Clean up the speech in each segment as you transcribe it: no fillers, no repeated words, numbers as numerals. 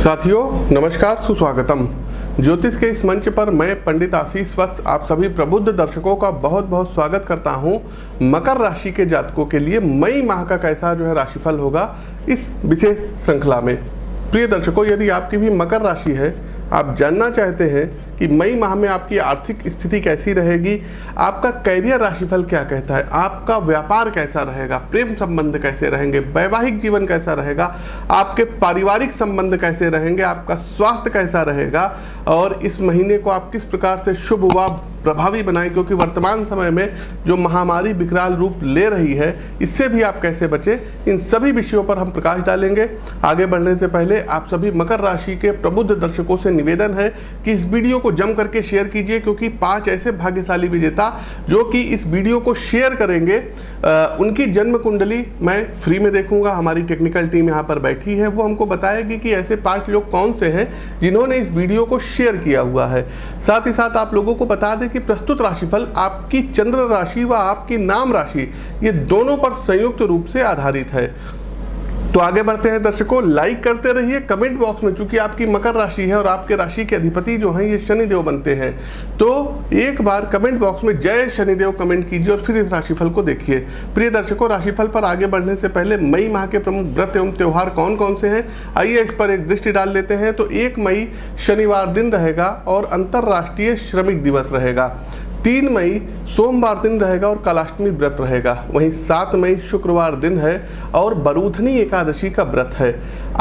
साथियों नमस्कार, सुस्वागतम। ज्योतिष के इस मंच पर मैं पंडित आशीष वत्स आप सभी प्रबुद्ध दर्शकों का बहुत बहुत स्वागत करता हूं। मकर राशि के जातकों के लिए मई माह का कैसा राशिफल होगा इस विशेष श्रृंखला में। प्रिय दर्शकों, यदि आपकी भी मकर राशि है, आप जानना चाहते हैं कि मई माह में आपकी आर्थिक स्थिति कैसी रहेगी, आपका कैरियर राशिफल क्या कहता है, आपका व्यापार कैसा रहेगा, प्रेम संबंध कैसे रहेंगे, वैवाहिक जीवन कैसा रहेगा, आपके पारिवारिक संबंध कैसे रहेंगे, आपका स्वास्थ्य कैसा रहेगा और इस महीने को आप किस प्रकार से शुभ व प्रभावी बनाएं, क्योंकि वर्तमान समय में जो महामारी विकराल रूप ले रही है इससे भी आप कैसे बचें, इन सभी विषयों पर हम प्रकाश डालेंगे। आगे बढ़ने से पहले आप सभी मकर राशि के प्रबुद्ध दर्शकों से निवेदन है कि इस वीडियो को जम करके शेयर कीजिए, क्योंकि 5 ऐसे भाग्यशाली विजेता जो कि इस वीडियो को शेयर करेंगे उनकी जन्म कुंडली मैं फ्री में देखूंगा। हमारी टेक्निकल टीम यहाँ पर बैठी है, वो हमको बताएगी कि ऐसे 5 लोग कौन से हैं जिन्होंने इस वीडियो को शेयर किया हुआ है। साथ ही साथ आप लोगों को बता दें कि प्रस्तुत राशिफल आपकी चंद्र राशि व आपकी नाम राशि ये दोनों पर संयुक्त रूप से आधारित है। तो आगे बढ़ते हैं दर्शकों, लाइक करते रहिए कमेंट बॉक्स में। चूंकि आपकी मकर राशि है और आपके राशि के अधिपति जो हैं ये शनिदेव बनते हैं, तो एक बार कमेंट बॉक्स में जय शनिदेव कमेंट कीजिए और फिर इस राशिफल को देखिए। प्रिय दर्शकों, राशिफल पर आगे बढ़ने से पहले मई माह के प्रमुख व्रत एवं त्यौहार कौन कौन से हैं आइए इस पर एक दृष्टि डाल लेते हैं। तो 1 मई शनिवार दिन रहेगा और अंतर्राष्ट्रीय श्रमिक दिवस रहेगा। 3 मई सोमवार दिन रहेगा और कालाष्टमी व्रत रहेगा। वहीं 7 मई शुक्रवार दिन है और बरूधनी एकादशी का व्रत है।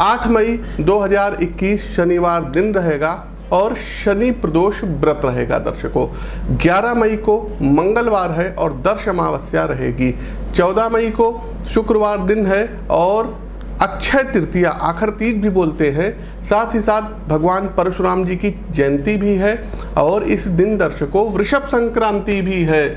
8 मई 2021 शनिवार दिन रहेगा और शनि प्रदोष व्रत रहेगा दर्शकों। 11 मई को मंगलवार है और दर्श अमावस्या रहेगी। 14 मई को शुक्रवार दिन है और अक्षय तृतीया आखिर तीज भी बोलते हैं। साथ ही साथ भगवान परशुराम जी की जयंती भी है और इस दिन दर्शकों वृषभ संक्रांति भी है।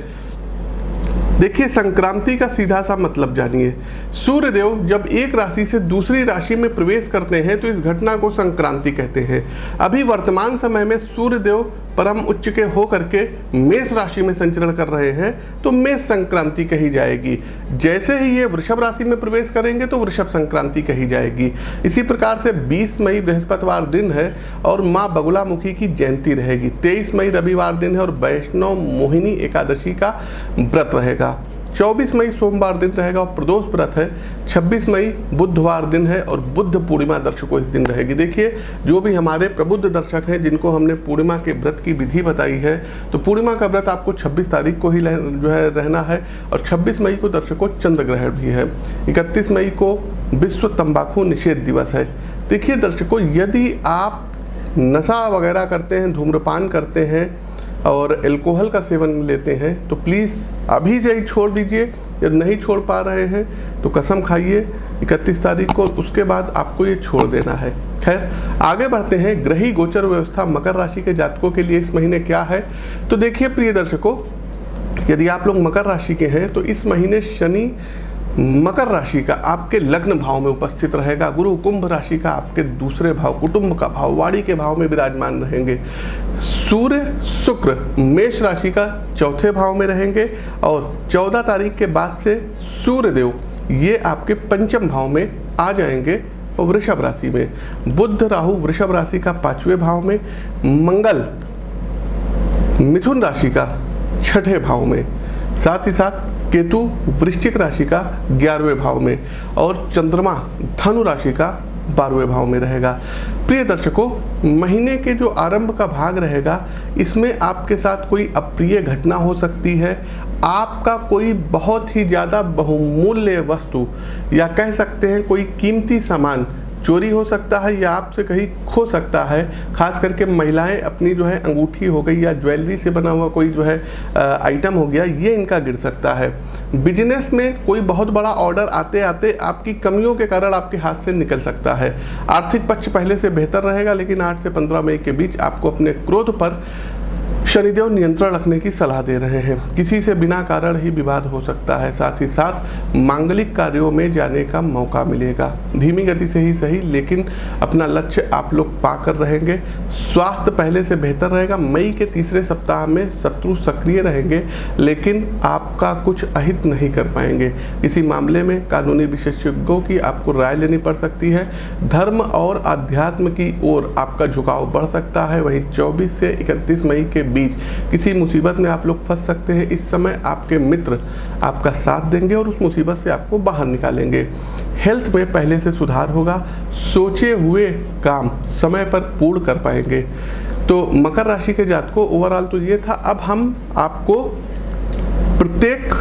देखिए, संक्रांति का सीधा सा मतलब जानिए। सूर्यदेव जब एक राशि से दूसरी राशि में प्रवेश करते हैं तो इस घटना को संक्रांति कहते हैं। अभी वर्तमान समय में सूर्यदेव परम उच्च के होकर के मेष राशि में संचरण कर रहे हैं, तो मेष संक्रांति कही जाएगी। जैसे ही ये वृषभ राशि में प्रवेश करेंगे तो वृषभ संक्रांति कही जाएगी। इसी प्रकार से 20 मई बृहस्पतिवार दिन है और माँ बगुलामुखी की जयंती रहेगी। 23 मई रविवार दिन है और वैष्णव मोहिनी एकादशी का व्रत रहेगा। 24 मई सोमवार दिन रहेगा और प्रदोष व्रत है। 26 मई बुधवार दिन है और बुद्ध पूर्णिमा दर्शकों इस दिन रहेगी। देखिए, जो भी हमारे प्रबुद्ध दर्शक हैं जिनको हमने पूर्णिमा के व्रत की विधि बताई है, तो पूर्णिमा का व्रत आपको 26 तारीख को ही रहना है और 26 मई को दर्शकों चंद्र ग्रहण भी है। 31 मई को विश्व तंबाकू निषेध दिवस है। देखिए दर्शकों, यदि आप नशा वगैरह करते हैं, धूम्रपान करते हैं और अल्कोहल का सेवन लेते हैं तो प्लीज़ अभी से ही छोड़ दीजिए। यदि नहीं छोड़ पा रहे हैं तो कसम खाइए 31 तारीख को, उसके बाद आपको ये छोड़ देना है। खैर, आगे बढ़ते हैं। ग्रही गोचर व्यवस्था मकर राशि के जातकों के लिए इस महीने क्या है। तो देखिए प्रिय दर्शकों, यदि आप लोग मकर राशि के हैं तो इस महीने शनि मकर राशि का आपके लग्न भाव में उपस्थित रहेगा। गुरु कुंभ राशि का आपके दूसरे भाव, कुटुंब का भाव, वाणी के भाव में विराजमान रहेंगे। सूर्य शुक्र मेष राशि का चौथे भाव में रहेंगे और 14 तारीख के बाद से सूर्यदेव ये आपके पंचम भाव में आ जाएंगे वृषभ राशि में। बुध राहु वृषभ राशि का 5वें भाव में, मंगल मिथुन राशि का 6ठे भाव में, साथ ही साथ केतु वृश्चिक राशि का 11वें भाव में और चंद्रमा धनु राशि का 12वें भाव में रहेगा। प्रिय दर्शकों, महीने के जो आरंभ का भाग रहेगा इसमें आपके साथ कोई अप्रिय घटना हो सकती है। आपका कोई बहुत ही ज़्यादा बहुमूल्य वस्तु या कह सकते हैं कोई कीमती सामान चोरी हो सकता है या आपसे कहीं खो सकता है। खास करके महिलाएं अपनी अंगूठी हो गई या ज्वेलरी से बना हुआ कोई आइटम हो गया, ये इनका गिर सकता है। बिजनेस में कोई बहुत बड़ा ऑर्डर आते आते आपकी कमियों के कारण आपके हाथ से निकल सकता है। आर्थिक पक्ष पहले से बेहतर रहेगा, लेकिन 8 से 15 मई के बीच आपको अपने क्रोध पर शनिदेव नियंत्रण रखने की सलाह दे रहे हैं। किसी से बिना कारण ही विवाद हो सकता है। साथ ही साथ मांगलिक कार्यों में जाने का मौका मिलेगा। धीमी गति से ही सही, लेकिन अपना लक्ष्य आप लोग पाकर रहेंगे। स्वास्थ्य पहले से बेहतर रहेगा। मई के तीसरे सप्ताह में शत्रु सक्रिय रहेंगे, लेकिन आपका कुछ अहित नहीं कर पाएंगे। किसी मामले में कानूनी विशेषज्ञों की आपको राय लेनी पड़ सकती है। धर्म और अध्यात्म की ओर आपका झुकाव बढ़ सकता है। वहीं 24 से 31 मई के बीच किसी मुसीबत में आप लोग फंस सकते हैं। इस समय आपके मित्र आपका साथ देंगे और उस मुसीबत से आपको बाहर निकालेंगे। हेल्थ में पहले से सुधार होगा। सोचे हुए काम समय पर पूर्ण कर पाएंगे। तो मकर राशि के जातकों, ओवरऑल तो ये था। अब हम आपको प्रत्येक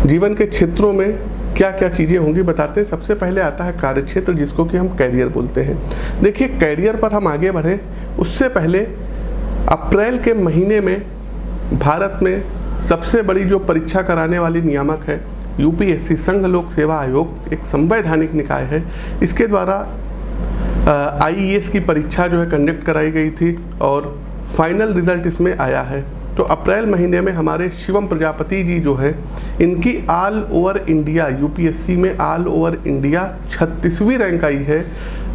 जीवन के क्षेत्रों में क्या क्या चीज़ें होंगी बताते हैं। सबसे पहले आता है कार्यक्षेत्र, जिसको कि हम कैरियर बोलते हैं। देखिए, कैरियर पर हम आगे बढ़ें उससे पहले अप्रैल के महीने में भारत में सबसे बड़ी जो परीक्षा कराने वाली नियामक है यूपीएससी, संघ लोक सेवा आयोग, एक संवैधानिक निकाय है। इसके द्वारा आईएएस की परीक्षा जो है कंडक्ट कराई गई थी और फाइनल रिजल्ट इसमें आया है। तो अप्रैल महीने में हमारे शिवम प्रजापति जी जो है, इनकी ऑल ओवर इंडिया यूपीएससी में ऑल ओवर इंडिया 36वीं रैंक आई है।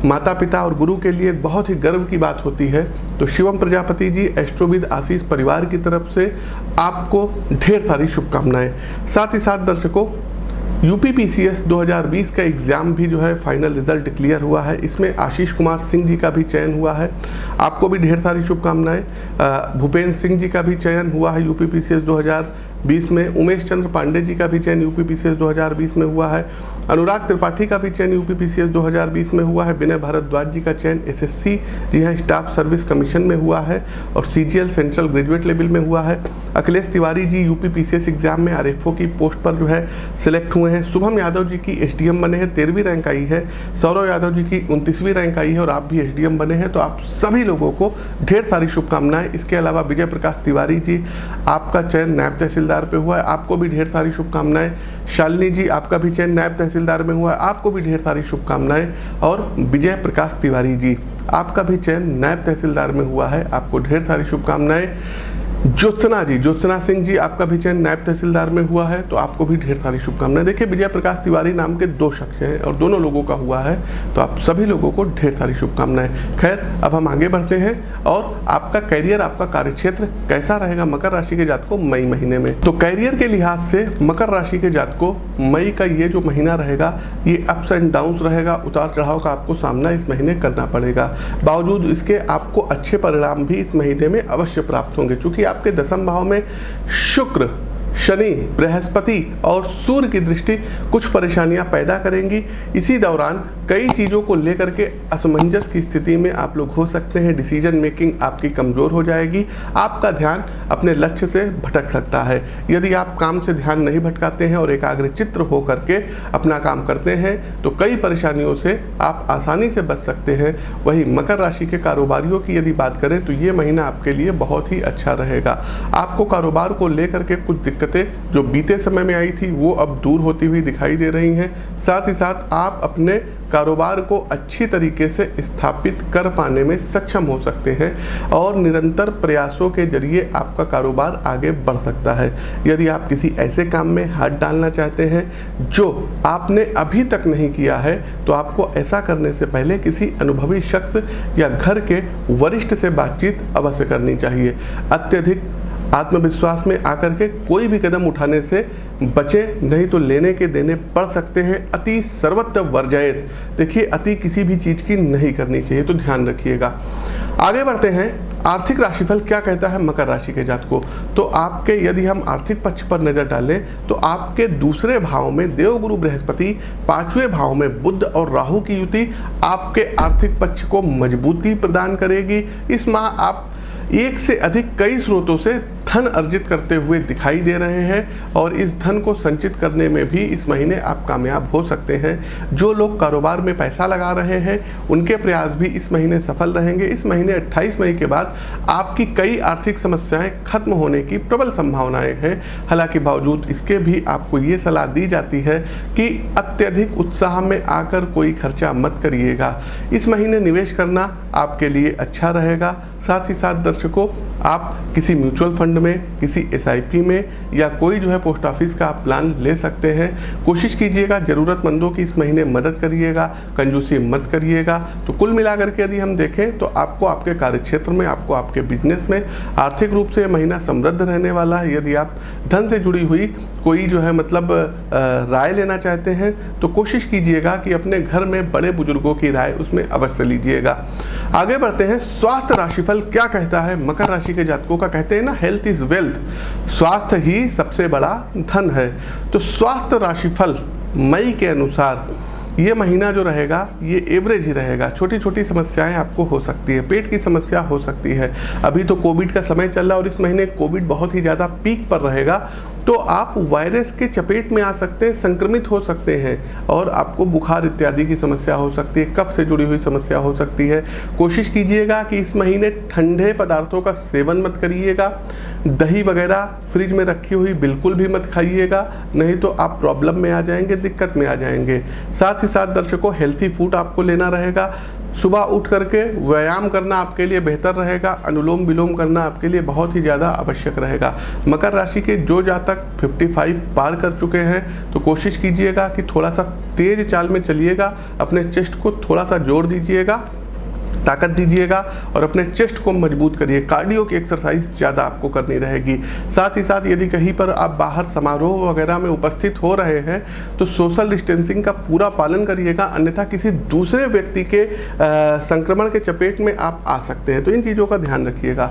माता पिता और गुरु के लिए बहुत ही गर्व की बात होती है। तो शिवम प्रजापति जी, एस्ट्रोविद आशीष परिवार की तरफ से आपको ढेर सारी शुभकामनाएं। साथ ही साथ दर्शकों, यूपीपीसीएस 2020 का एग्ज़ाम भी जो है फाइनल रिजल्ट क्लियर हुआ है। इसमें आशीष कुमार सिंह जी का भी चयन हुआ है। आपको भी ढेर सारी शुभकामनाएं। भूपेंद्र सिंह जी का भी चयन हुआ है यूपीपीसीएस 2020 में। उमेश चंद्र पांडे जी का भी चयन यूपीपीसीएस 2020 में हुआ है। अनुराग त्रिपाठी का भी चयन यूपीपीसीएस 2020 में हुआ है। विनय भारद्वाज जी का चयन एसएससी, जी हाँ, स्टाफ सर्विस कमीशन में हुआ है और सीजीएल सेंट्रल ग्रेजुएट लेवल में हुआ है। अखिलेश तिवारी जी यूपीपीसीएस एग्जाम में आरएफओ की पोस्ट पर जो है सिलेक्ट हुए हैं। शुभम यादव जी की एसडीएम बने हैं, 13वीं रैंक आई है। सौरव यादव जी की 29वीं रैंक आई है और आप भी एसडीएम बने हैं। तो आप सभी लोगों को ढेर सारी शुभकामनाएं। इसके अलावा विजय प्रकाश तिवारी जी, आपका चयन नायब तहसीलदार पे हुआ है, आपको भी ढेर सारी शुभकामनाएं। शालिनी जी, आपका भी चयन नायब तहसीलदार में हुआ है, आपको भी ढेर सारी शुभकामनाएं। और विजय प्रकाश तिवारी जी, आपका भी चयन नायब तहसीलदार में हुआ है, आपको ढेर सारी शुभकामनाएं। ज्योत्सना जी, ज्योत्सना सिंह जी, आपका भी चयन नायब तहसीलदार में हुआ है, तो आपको भी ढेर सारी शुभकामनाएं। देखिए, विजय प्रकाश तिवारी नाम के 2 शख्स हैं और दोनों लोगों का हुआ है, तो आप सभी लोगों को ढेर सारी शुभकामनाएं। खैर, अब हम आगे बढ़ते हैं और आपका कैरियर, आपका कार्यक्षेत्र कैसा रहेगा मकर राशि के जातकों मई महीने में। तो कैरियर के लिहाज से मकर राशि के जातकों, मई का ये जो महीना रहेगा, ये अप्स एंड डाउन्स रहेगा। उतार चढ़ाव का आपको सामना इस महीने करना पड़ेगा। बावजूद इसके आपको अच्छे परिणाम भी इस महीने में अवश्य प्राप्त होंगे, क्योंकि आपके 10वें भाव में शुक्र, शनि, बृहस्पति और सूर्य की दृष्टि कुछ परेशानियां पैदा करेंगी। इसी दौरान कई चीज़ों को लेकर के असमंजस की स्थिति में आप लोग हो सकते हैं। डिसीजन मेकिंग आपकी कमज़ोर हो जाएगी। आपका ध्यान अपने लक्ष्य से भटक सकता है। यदि आप काम से ध्यान नहीं भटकाते हैं और एकाग्रचित्त होकर के अपना काम करते हैं तो कई परेशानियों से आप आसानी से बच सकते हैं। वहीं मकर राशि के कारोबारियों की यदि बात करें तो ये महीना आपके लिए बहुत ही अच्छा रहेगा। आपको कारोबार को लेकर के कुछ दिक्कतें जो बीते समय में आई थी वो अब दूर होती हुई दिखाई दे रही हैं। साथ ही साथ आप अपने कारोबार को अच्छी तरीके से स्थापित कर पाने में सक्षम हो सकते हैं और निरंतर प्रयासों के जरिए आपका कारोबार आगे बढ़ सकता है। यदि आप किसी ऐसे काम में हाथ डालना चाहते हैं जो आपने अभी तक नहीं किया है तो आपको ऐसा करने से पहले किसी अनुभवी शख्स या घर के वरिष्ठ से बातचीत अवश्य करनी चाहिए। अत्यधिक आत्मविश्वास में आकर के कोई भी कदम उठाने से बचें, नहीं तो लेने के देने पड़ सकते हैं। अति सर्वत्र वर्जयेत। देखिए, अति किसी भी चीज़ की नहीं करनी चाहिए, तो ध्यान रखिएगा। आगे बढ़ते हैं। आर्थिक राशिफल क्या कहता है मकर राशि के जातकों। तो आपके यदि हम आर्थिक पक्ष पर नज़र डालें तो आपके दूसरे भाव में देवगुरु बृहस्पति, 5वें भाव में बुध और राहु की युति आपके आर्थिक पक्ष को मजबूती प्रदान करेगी। इस माह आप एक से अधिक कई स्रोतों से धन अर्जित करते हुए दिखाई दे रहे हैं और इस धन को संचित करने में भी इस महीने आप कामयाब हो सकते हैं। जो लोग कारोबार में पैसा लगा रहे हैं उनके प्रयास भी इस महीने सफल रहेंगे। इस महीने 28 मई के बाद आपकी कई आर्थिक समस्याएं खत्म होने की प्रबल संभावनाएं हैं। हालांकि बावजूद इसके भी आपको ये सलाह दी जाती है कि अत्यधिक उत्साह में आकर कोई खर्चा मत करिएगा। इस महीने निवेश करना आपके लिए अच्छा रहेगा। साथ ही साथ दर्शकों, आप किसी म्यूचुअल फंड में, किसी SIP में या कोई जो है पोस्ट ऑफिस का आप प्लान ले सकते हैं। कोशिश कीजिएगा ज़रूरतमंदों की इस महीने मदद करिएगा, कंजूसी मत करिएगा। तो कुल मिलाकर के यदि हम देखें तो आपको आपके कार्यक्षेत्र में, आपको आपके बिजनेस में आर्थिक रूप से महीना समृद्ध रहने वाला है। यदि आप धन से जुड़ी हुई कोई जो है राय लेना चाहते हैं तो कोशिश कीजिएगा कि अपने घर में बड़े बुजुर्गों की राय उसमें अवश्य लीजिएगा। आगे बढ़ते हैं, स्वास्थ्य राशिफल क्या कहता है मकर राशि के जातकों का। कहते हैं ना, हेल्थ इज वेल्थ, स्वास्थ्य ही सबसे बड़ा धन है। तो स्वास्थ्य राशिफल मई के अनुसार ये महीना जो रहेगा ये एवरेज ही रहेगा। छोटी छोटी समस्याएं आपको हो सकती है, पेट की समस्या हो सकती है। अभी तो कोविड का समय चल रहा है और इस महीने कोविड बहुत ही ज़्यादा पीक पर रहेगा, तो आप वायरस के चपेट में आ सकते हैं, संक्रमित हो सकते हैं और आपको बुखार इत्यादि की समस्या हो सकती है, कफ से जुड़ी हुई समस्या हो सकती है। कोशिश कीजिएगा कि इस महीने ठंडे पदार्थों का सेवन मत करिएगा। दही वगैरह फ्रिज में रखी हुई बिल्कुल भी मत खाइएगा, नहीं तो आप प्रॉब्लम में आ जाएंगे, दिक्कत में आ जाएंगे। साथ ही साथ दर्शकों, हेल्थी फूड आपको लेना रहेगा। सुबह उठ करके व्यायाम करना आपके लिए बेहतर रहेगा। अनुलोम विलोम करना आपके लिए बहुत ही ज़्यादा आवश्यक रहेगा। मकर राशि के जो जातक 55 पार कर चुके हैं तो कोशिश कीजिएगा कि थोड़ा सा तेज चाल में चलिएगा, अपने चेस्ट को थोड़ा सा जोर दीजिएगा, ताकत दीजिएगा और अपने चेस्ट को मजबूत करिए। कार्डियो की एक्सरसाइज ज़्यादा आपको करनी रहेगी। साथ ही साथ यदि कहीं पर आप बाहर समारोह वगैरह में उपस्थित हो रहे हैं तो सोशल डिस्टेंसिंग का पूरा पालन करिएगा, अन्यथा किसी दूसरे व्यक्ति के संक्रमण के चपेट में आप आ सकते हैं। तो इन चीज़ों का ध्यान रखिएगा।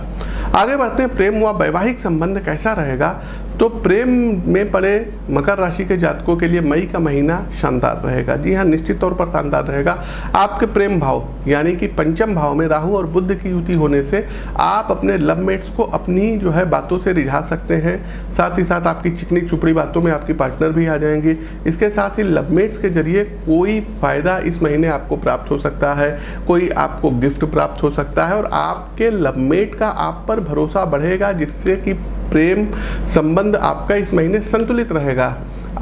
आगे बढ़ते हैं, प्रेम व वैवाहिक संबंध कैसा रहेगा। तो प्रेम में पड़े मकर राशि के जातकों के लिए मई का महीना शानदार रहेगा। जी हाँ, निश्चित तौर पर शानदार रहेगा। आपके प्रेम भाव यानी कि पंचम भाव में राहु और बुध की युति होने से आप अपने लवमेट्स को अपनी जो है बातों से रिझा सकते हैं। साथ ही साथ आपकी चिकनी चुपड़ी बातों में आपकी पार्टनर भी आ जाएंगी। इसके साथ ही लवमेट्स के जरिए कोई फ़ायदा इस महीने आपको प्राप्त हो सकता है, कोई आपको गिफ्ट प्राप्त हो सकता है और आपके लवमेट का आप पर भरोसा बढ़ेगा, जिससे कि प्रेम संबंध आपका इस महीने संतुलित रहेगा।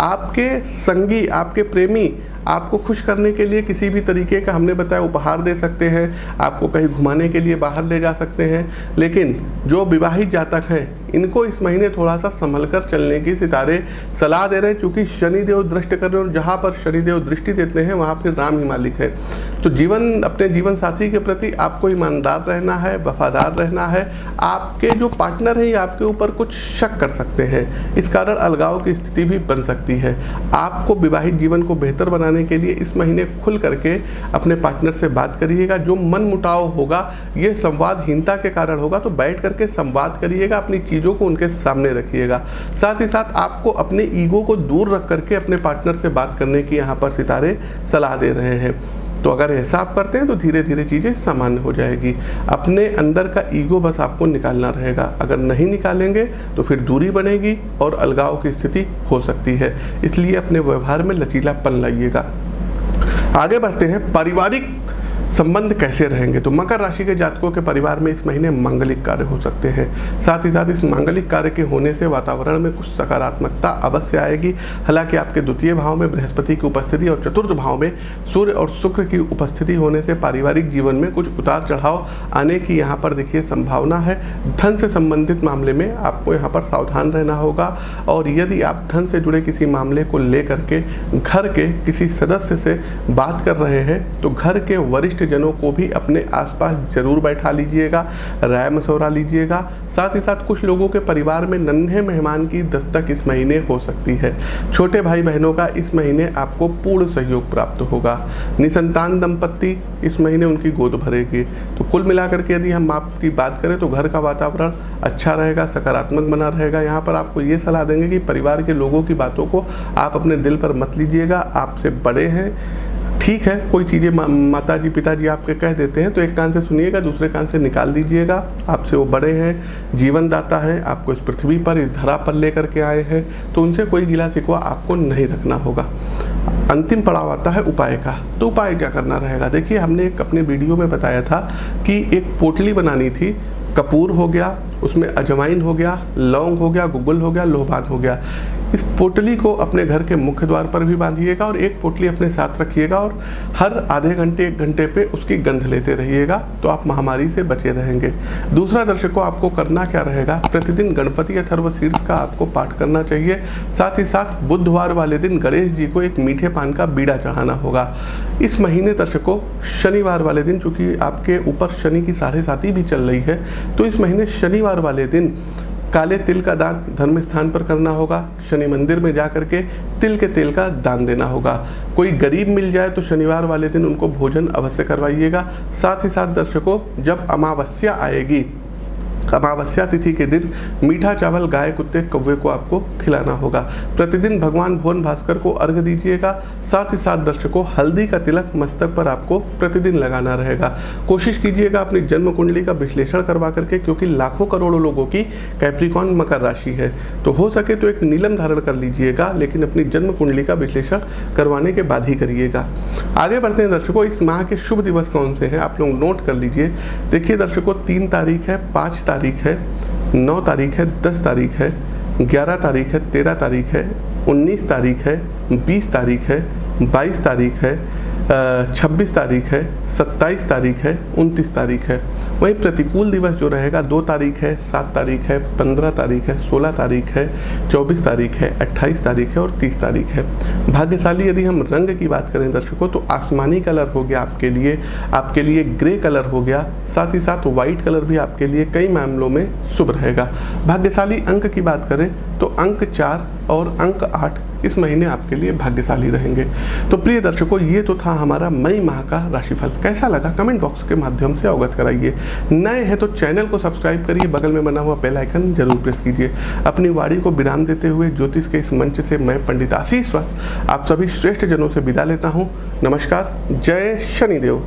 आपके संगी, आपके प्रेमी आपको खुश करने के लिए किसी भी तरीके का, हमने बताया, उपहार दे सकते हैं, आपको कहीं घुमाने के लिए बाहर ले जा सकते हैं। लेकिन जो विवाहित जातक हैं इनको इस महीने थोड़ा सा संभल कर चलने की सितारे सलाह दे रहे हैं, चूँकि शनिदेव दृष्टि कर रहे हैं और जहाँ पर शनिदेव दृष्टि देते हैं वहाँ फिर राम ही मालिक है। तो अपने जीवन साथी के प्रति आपको ईमानदार रहना है, वफादार रहना है। आपके जो पार्टनर हैं आपके ऊपर कुछ शक कर सकते हैं, इस कारण अलगाव की स्थिति भी बन सकती है। आपको विवाहित जीवन को बेहतर बनाने के लिए इस महीने खुल करके अपने पार्टनर से बात करिएगा। जो मन मुटाव होगा ये संवादहीनता के कारण होगा, तो बैठ करके संवाद करिएगा, अपनी चीज़ों को उनके सामने रखिएगा। साथ ही साथ आपको अपने ईगो को दूर रख करके अपने पार्टनर से बात करने की यहाँ पर सितारे सलाह दे रहे हैं। तो अगर ऐसा आप करते हैं तो धीरे धीरे चीज़ें सामान्य हो जाएगी। अपने अंदर का ईगो बस आपको निकालना रहेगा। अगर नहीं निकालेंगे तो फिर दूरी बनेगी और अलगाव की स्थिति हो सकती है। इसलिए अपने व्यवहार में लचीलापन लाइएगा। आगे बढ़ते हैं, पारिवारिक संबंध कैसे रहेंगे। तो मकर राशि के जातकों के परिवार में इस महीने मांगलिक कार्य हो सकते हैं। साथ ही साथ इस मांगलिक कार्य के होने से वातावरण में कुछ सकारात्मकता अवश्य आएगी। हालांकि आपके द्वितीय भाव में बृहस्पति की उपस्थिति और चतुर्थ भाव में सूर्य और शुक्र की उपस्थिति होने से पारिवारिक जीवन में कुछ उतार चढ़ाव आने की यहाँ पर देखिए संभावना है। धन से संबंधित मामले में आपको यहाँ पर सावधान रहना होगा और यदि आप धन से जुड़े किसी मामले को लेकर के घर के किसी सदस्य से बात कर रहे हैं तो घर के वरिष्ठ जनों को भी अपने आसपास जरूर बैठा लीजिएगा, राय मशवरा लीजिएगा। साथ ही साथ कुछ लोगों के परिवार में नन्हे मेहमान की दस्तक इस महीने हो सकती है। छोटे भाई बहनों का इस महीने आपको पूर्ण सहयोग प्राप्त होगा। निसंतान दंपत्ति इस महीने उनकी गोद भरेगी। तो कुल मिलाकर के यदि हम आपकी बात करें तो घर का वातावरण अच्छा रहेगा, सकारात्मक बना रहेगा। यहाँ पर आपको ये सलाह देंगे कि परिवार के लोगों की बातों को आप अपने दिल पर मत लीजिएगा। आपसे बड़े हैं, ठीक है, कोई चीज़ें माता जी पिताजी आपके कह देते हैं तो एक कान से सुनिएगा, दूसरे कान से निकाल दीजिएगा। आपसे वो बड़े हैं, जीवन दाता हैं, आपको इस पृथ्वी पर, इस धरा पर लेकर के आए हैं, तो उनसे कोई गिला शिकवा आपको नहीं रखना होगा। अंतिम पड़ाव आता है उपाय का। तो उपाय क्या करना रहेगा? देखिए, हमने एक अपने वीडियो में बताया था कि एक पोटली बनानी थी। कपूर हो गया, उसमें अजवाइन हो गया, लौंग हो गया, गुग्गुल हो गया, लोबान हो गया। इस पोटली को अपने घर के मुख्य द्वार पर भी बांधिएगा और एक पोटली अपने साथ रखिएगा और हर आधे घंटे 1 घंटे पे उसकी गंध लेते रहिएगा, तो आप महामारी से बचे रहेंगे। दूसरा दर्शकों, आपको करना क्या रहेगा? प्रतिदिन गणपति अथर्वशीर्ष का आपको पाठ करना चाहिए। साथ ही साथ बुधवार वाले दिन गणेश जी को एक मीठे पान का बीड़ा चढ़ाना होगा। इस महीने दर्शकों, शनिवार वाले दिन, चूंकि आपके ऊपर शनि की 7.5 भी चल रही है, तो इस महीने शनिवार वाले दिन काले तिल का दान धर्म स्थान पर करना होगा। शनि मंदिर में जा करके तिल के तेल का दान देना होगा। कोई गरीब मिल जाए तो शनिवार वाले दिन उनको भोजन अवश्य करवाइएगा। साथ ही साथ दर्शकों, जब अमावस्या आएगी, अमावस्या तिथि के दिन मीठा चावल गाय, कुत्ते, कौवे को आपको खिलाना होगा। प्रतिदिन भगवान भुवन भास्कर को अर्घ्य दीजिएगा। साथ ही साथ दर्शकों, हल्दी का तिलक मस्तक पर आपको प्रतिदिन लगाना रहेगा। कोशिश कीजिएगा अपनी जन्म कुंडली का विश्लेषण करवा करके, क्योंकि लाखों करोड़ों लोगों की कैप्रिकॉन मकर राशि है, तो हो सके तो एक नीलम धारण कर लीजिएगा, लेकिन अपनी जन्म कुंडली का विश्लेषण करवाने के बाद ही करिएगा। आगे बढ़ते हैं दर्शकों, इस माह के शुभ दिवस कौन से हैं आप लोग नोट कर लीजिए। देखिए दर्शकों, 3 तारीख है, 5 तारीख है, 9 तारीख है, 10 तारीख है, 11 तारीख है, 13 तारीख है, 19 तारीख है, 20 तारीख है, 22 तारीख है, 26 तारीख है, 27 तारीख है, 29 तारीख है। वहीं प्रतिकूल दिवस जो रहेगा 2 तारीख है, 7 तारीख है, 15 तारीख है, 16 तारीख है, 24 तारीख है, 28 तारीख है और 30 तारीख है। भाग्यशाली यदि हम रंग की बात करें दर्शकों, तो आसमानी कलर हो गया आपके लिए ग्रे कलर हो गया। साथ ही साथ वाइट कलर भी आपके लिए कई मामलों में शुभ रहेगा। भाग्यशाली अंक की बात करें तो अंक 4 और अंक 8 इस महीने आपके लिए भाग्यशाली रहेंगे। तो प्रिय दर्शकों, ये तो था हमारा मई माह का राशिफल। कैसा लगा कमेंट बॉक्स के माध्यम से अवगत कराइए। नए हैं तो चैनल को सब्सक्राइब करिए, बगल में बना हुआ बेल आइकन जरूर प्रेस कीजिए। अपनी वाणी को विराम देते हुए ज्योतिष के इस मंच से मैं पंडित आशीष वत्स आप सभी श्रेष्ठ जनों से विदा लेता हूँ। नमस्कार, जय शनिदेव।